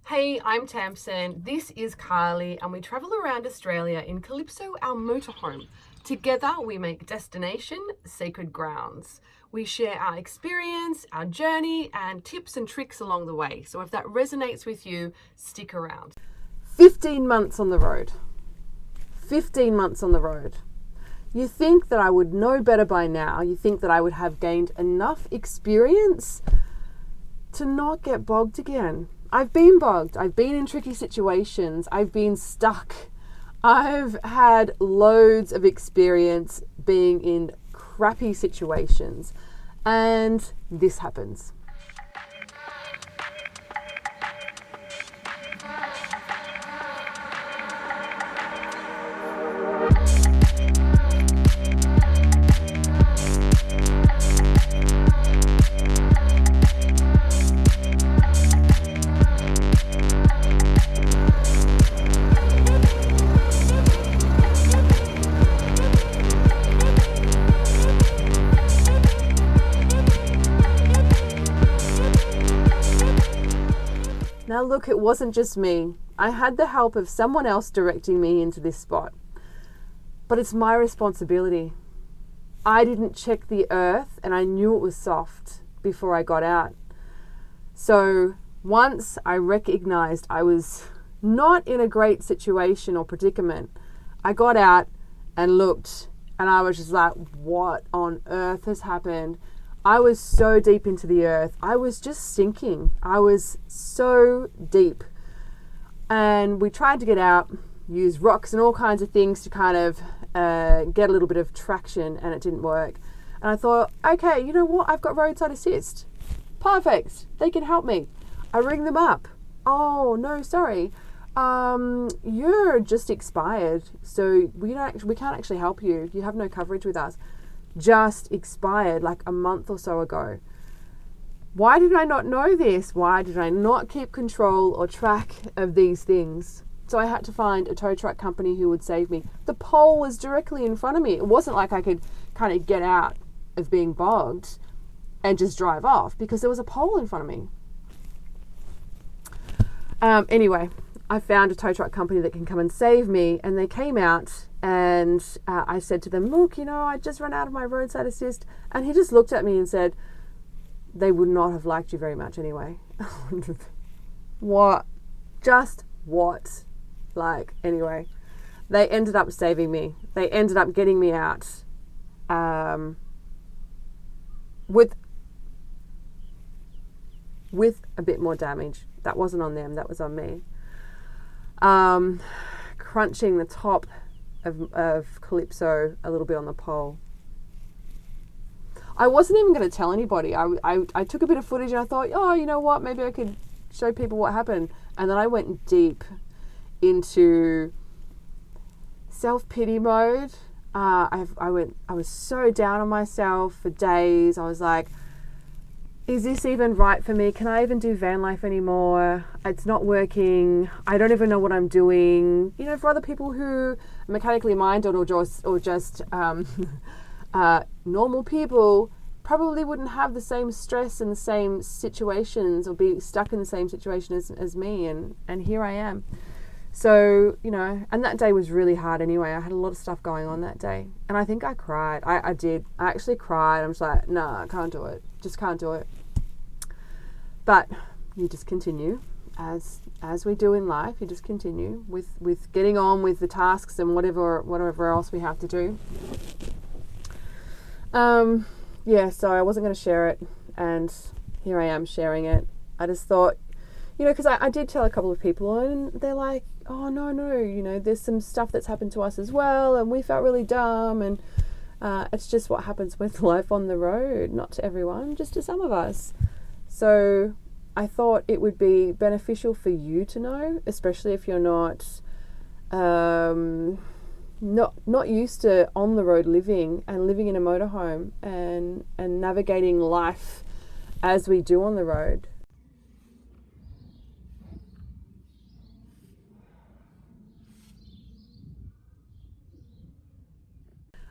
Hey, I'm TamSun. This is Carly, and we travel around Australia in Kalypso, our motorhome. Together, we make destination sacred grounds. We share our experience, our journey, and tips and tricks along the way. So if that resonates with you, stick around. 15 months on the road. 15 months on the road. You think that I would know better by now. You think that I would have gained enough experience to not get bogged again. I've been bogged. I've been in tricky situations. I've been stuck. I've had loads of experience being in crappy situations. And this happens. Now look, it wasn't just me. I had the help of someone else directing me into this spot. But it's my responsibility. I didn't check the earth and I knew it was soft before I got out. So once I recognized I was not in a great situation or predicament, I got out and looked and I was just like, what on earth has happened? I was so deep into the earth. I was just sinking. I was so deep. And we tried to get out, use rocks and all kinds of things to kind of get a little bit of traction, and it didn't work. And I thought, okay, you know what? I've got roadside assist. Perfect. They can help me. I ring them up. Oh, no, sorry. You're just expired. So we can't actually help you. You have no coverage with us. Just expired like a month or so ago. Why did I not know this? Why did I not keep control or track of these things? So I had to find a tow truck company who would save me. The pole was directly in front of me. It wasn't like I could kind of get out of being bogged and just drive off because there was a pole in front of me. Anyway, I found a tow truck company that can come and save me, and they came out, and I said to them, look, I just ran out of my roadside assist. And he just looked at me and said, they would not have liked you very much anyway. What? Just what? Anyway, they ended up saving me. They ended up getting me out with a bit more damage. That wasn't on them, that was on me. Crunching the top of Kalypso a little bit on the pole. I wasn't even going to tell anybody. I took a bit of footage and I thought, oh, you know what, maybe I could show people what happened. And then I went deep into self-pity mode. I was so down on myself for days. I was like, is this even right for me? Can I even do van life anymore? It's not working. I don't even know what I'm doing. For other people who are mechanically minded or just normal people, probably wouldn't have the same stress and the same situations or be stuck in the same situation as me. And here I am. So, and that day was really hard anyway. I had a lot of stuff going on that day. And I think I cried. I did. I actually cried. I'm just like, no, I can't do it. Just can't do it. But you just continue as we do in life. You just continue with getting on with the tasks and whatever else we have to do. So I wasn't going to share it, and here I am sharing it. I just thought, because I did tell a couple of people, and they're like, oh, no, there's some stuff that's happened to us as well, and we felt really dumb, and it's just what happens with life on the road. Not to everyone, just to some of us. So I thought it would be beneficial for you to know, especially if you're not used to on the road living and living in a motorhome and navigating life as we do on the road.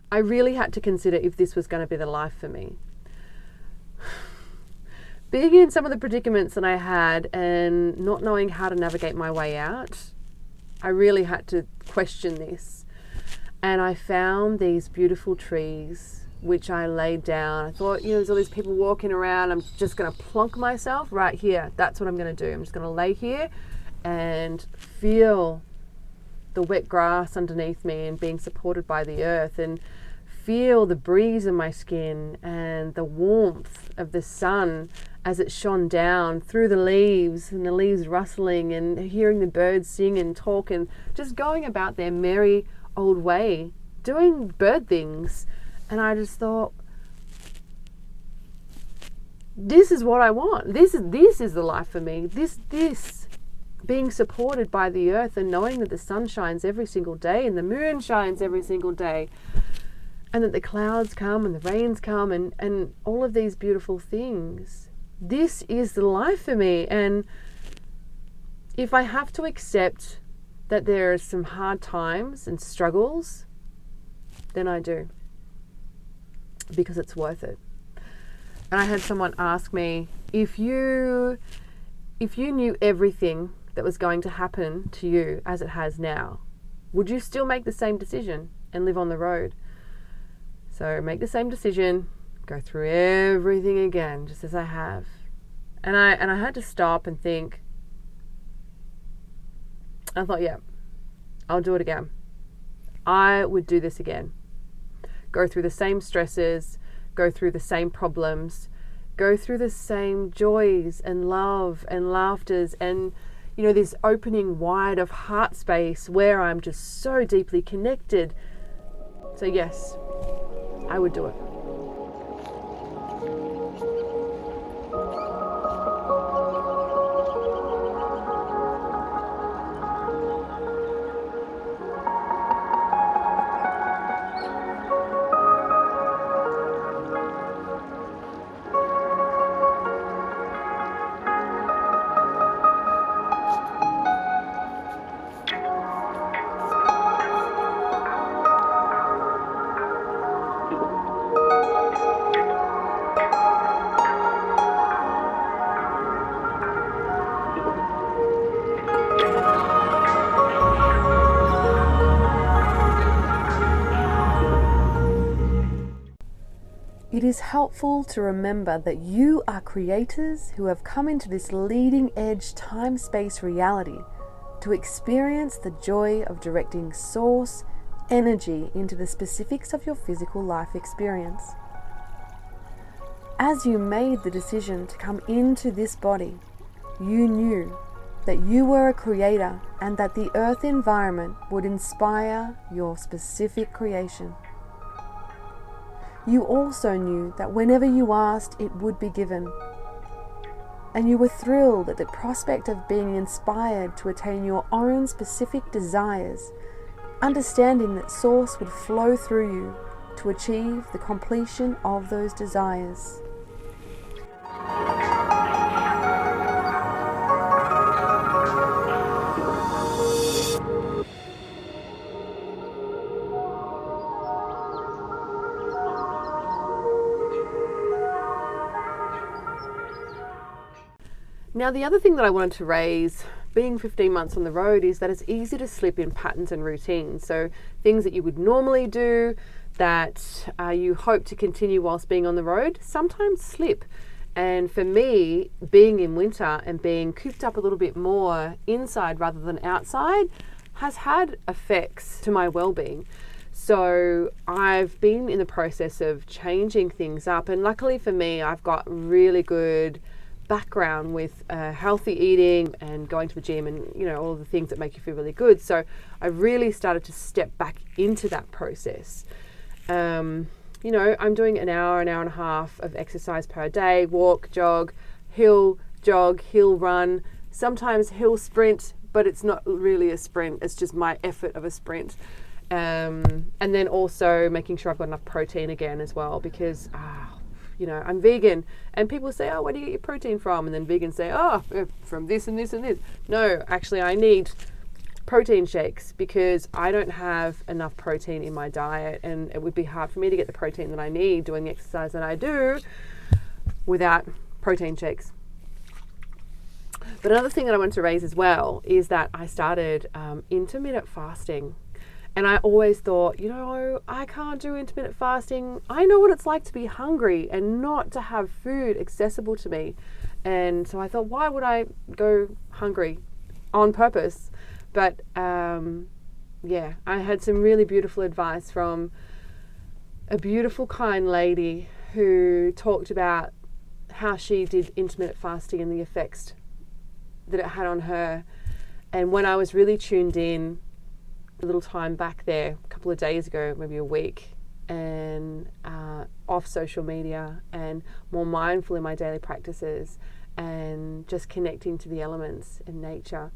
I really had to consider if this was going to be the life for me. being in some of the predicaments that I had and not knowing how to navigate my way out, I really had to question this. And I found these beautiful trees, which I laid down. I thought, there's all these people walking around. I'm just going to plonk myself right here. That's what I'm going to do. I'm just going to lay here and feel the wet grass underneath me and being supported by the earth, and feel the breeze in my skin and the warmth of the sun as it shone down through the leaves, and the leaves rustling, and hearing the birds sing and talk, and just going about their merry old way, doing bird things. And I just thought, this is what I want. This is the life for me. This being supported by the earth, and knowing that the sun shines every single day and the moon shines every single day, and that the clouds come and the rains come, and all of these beautiful things. This is the life for me. And if I have to accept that there are some hard times and struggles, then I do, because it's worth it. And I had someone ask me, if you knew everything that was going to happen to you as it has now, would you still make the same decision and live on the road? So make the same decision, go through everything again, just as I have. And I had to stop and think. I thought, yeah, I'll do it again. I would do this again. Go through the same stresses, go through the same problems, go through the same joys and love and laughters, and this opening wide of heart space where I'm just so deeply connected. So yes, I would do it. It is helpful to remember that you are creators who have come into this leading edge time-space reality to experience the joy of directing source energy into the specifics of your physical life experience. As you made the decision to come into this body, you knew that you were a creator and that the earth environment would inspire your specific creation. You also knew that whenever you asked, it would be given. And you were thrilled at the prospect of being inspired to attain your own specific desires, understanding that Source would flow through you to achieve the completion of those desires. Now, the other thing that I wanted to raise, being 15 months on the road, is that it's easy to slip in patterns and routines. So things that you would normally do that you hope to continue whilst being on the road sometimes slip. And for me, being in winter and being cooped up a little bit more inside rather than outside has had effects to my well-being. So I've been in the process of changing things up. And luckily for me, I've got really good background with healthy eating and going to the gym and all of the things that make you feel really good. So I really started to step back into that process. I'm doing an hour and a half of exercise per day: walk, jog, hill run, sometimes hill sprint, but it's not really a sprint, it's just my effort of a sprint. And then also making sure I've got enough protein again as well, because I'm vegan, and people say, oh, where do you get your protein from? And then vegans say, oh, from this and this and this. No, actually, I need protein shakes because I don't have enough protein in my diet, and it would be hard for me to get the protein that I need doing the exercise that I do without protein shakes. But another thing that I want to raise as well is that I started intermittent fasting. And I always thought, I can't do intermittent fasting. I know what it's like to be hungry and not to have food accessible to me. And so I thought, why would I go hungry on purpose? But I had some really beautiful advice from a beautiful, kind lady who talked about how she did intermittent fasting and the effects that it had on her. And when I was really tuned in a little time back there, a couple of days ago, maybe a week, and off social media and more mindful in my daily practices and just connecting to the elements in nature,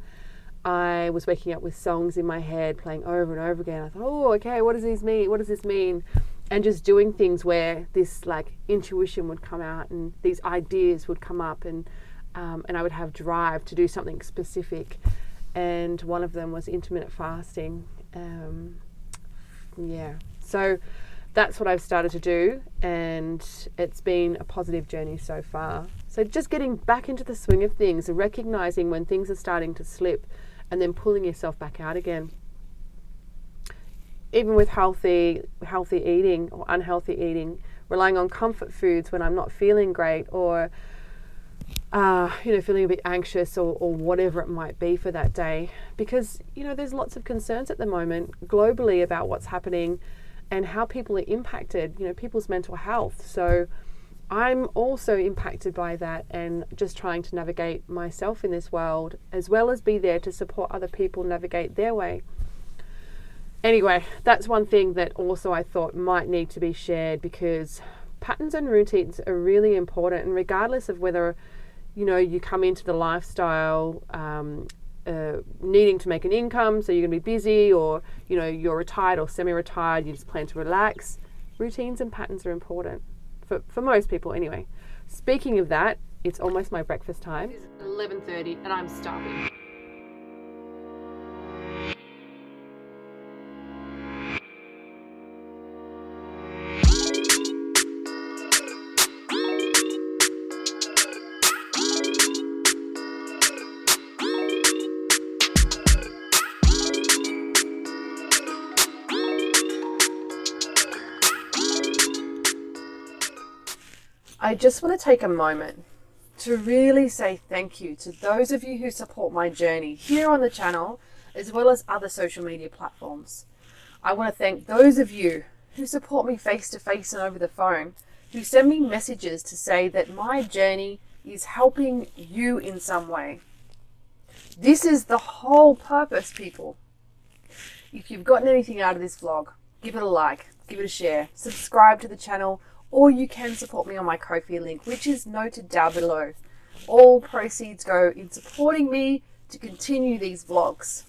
I was waking up with songs in my head playing over and over again. I thought, oh, okay, what does this mean? What does this mean? And just doing things where this like intuition would come out and these ideas would come up, and I would have drive to do something specific. And one of them was intermittent fasting. So that's what I've started to do, and it's been a positive journey so far. So just getting back into the swing of things and recognizing when things are starting to slip and then pulling yourself back out again. Even with healthy eating or unhealthy eating, relying on comfort foods when I'm not feeling great, or feeling a bit anxious or whatever it might be for that day, because there's lots of concerns at the moment globally about what's happening and how people are impacted, people's mental health. So I'm also impacted by that, and just trying to navigate myself in this world, as well as be there to support other people navigate their way. Anyway, that's one thing that also I thought might need to be shared, because patterns and routines are really important, and regardless of whether you come into the lifestyle needing to make an income, so you're going to be busy, or you're retired or semi-retired, you just plan to relax, routines and patterns are important for most people anyway. Speaking of that, it's almost my breakfast time. It's 11:30 and I'm starving. I just want to take a moment to really say thank you to those of you who support my journey here on the channel, as well as other social media platforms. I want to thank those of you who support me face to face and over the phone, who send me messages to say that my journey is helping you in some way. This is the whole purpose, people. If you've gotten anything out of this vlog, give it a like, give it a share, subscribe to the channel, or you can support me on my Ko-fi link, which is noted down below. All proceeds go in supporting me to continue these vlogs.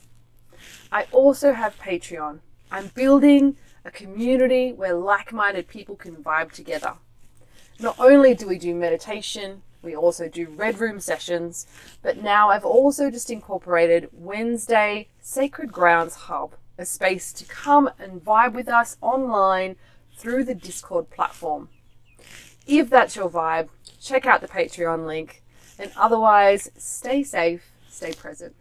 I also have Patreon. I'm building a community where like-minded people can vibe together. Not only do we do meditation, we also do Red Room sessions, but now I've also just incorporated Wednesday Sacred Grounds Hub, a space to come and vibe with us online through the Discord platform. If that's your vibe, check out the Patreon link, and otherwise, stay safe, stay present.